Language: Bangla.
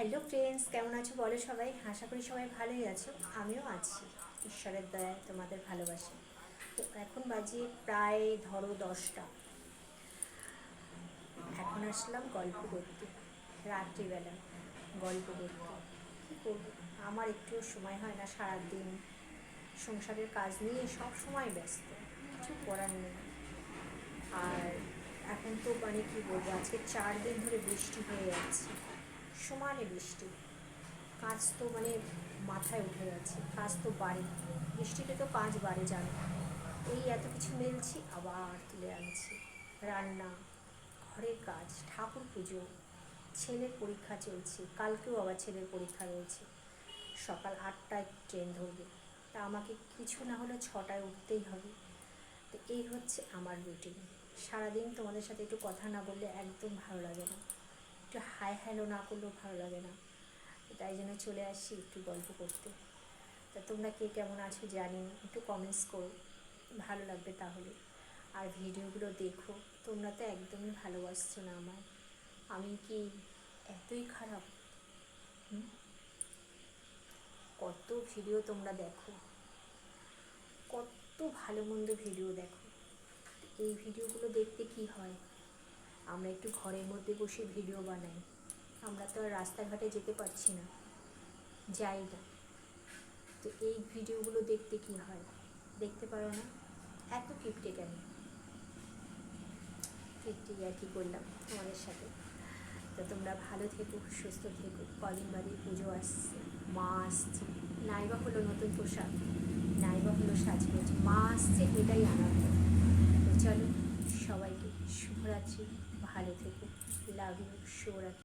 হ্যালো ফ্রেন্ডস, কেমন আছো বলো সবাই? আশা করি সবাই ভালোই আছো। আমিও আছি, ঈশ্বরের দয়ায়, তোমাদের ভালোবাসে। তো এখন বাজে প্রায় ধরো 10টা। এখন আসলাম গল্প করতে, রাত্রিবেলা গল্প করতে। কী করবো, আমার একটুও সময় হয় না। সারাদিন সংসারের কাজ নিয়ে সব সময় ব্যস্ত, কিছু করার নেই। আর এখন তো মানে কী বলবো, আজকে 4 দিন ধরে বৃষ্টি হয়ে যাচ্ছে, সমানে বৃষ্টি। কাজ তো মানে মাথায় উঠে যাচ্ছে, কাজ তো বাড়ে, বৃষ্টিতে তো কাজ বাড়ে জানো। এই এত কিছু মেলছি, আবার তুলে আনছি, রান্না, ঘরের কাজ, ঠাকুর পুজো, ছেলের পরীক্ষা চলছে, কালকেও আবার ছেলের পরীক্ষা রয়েছে। সকাল 8টায় ট্রেন ধরবে, তা আমাকে কিছু না হলে 6টায় উঠতেই হবে। তো এই হচ্ছে আমার রুটিন। সারাদিন তোমাদের সাথে একটু কথা না বললে একদম ভালো লাগে না, একটু হাই হ্যালো না করলেও ভালো লাগে না। তাই জন্য চলে আসি একটু গল্প করতে। তা তোমরা কে কেমন আছো জানি, একটু কমেন্টস করো, ভালো লাগবে তাহলে। আর ভিডিওগুলো দেখো, তোমরা তো একদমই ভালোবাসছো না আমায়। আমি কি এতই খারাপ? কত ভিডিও তোমরা দেখো, কত ভালো মন্দ ভিডিও দেখো। এই ভিডিওগুলো দেখতে কি হয়, আমরা একটু ঘরের মধ্যে বসে ভিডিও বানাই। আমরা তো আর রাস্তাঘাটে যেতে পারছি না, যাই না। তো এই ভিডিওগুলো দেখতে কি হয়, দেখতে পারো না? এত কিপটে কেন? কিপটে আর কি করলাম তোমাদের সাথে। তো তোমরা ভালো থেকো, সুস্থ থেকো। কদিন বাদে পুজো আসছে, মা আসছে, নাইবা হলো নতুন পোশাক, নাইবা হলো সাজগোজ, মা আসছে, এটাই আনন্দ। তো চলো, সবাইকে শুভরাত্রি, ভালো থেকো, লাভ ইউ, শুভরাত্রি।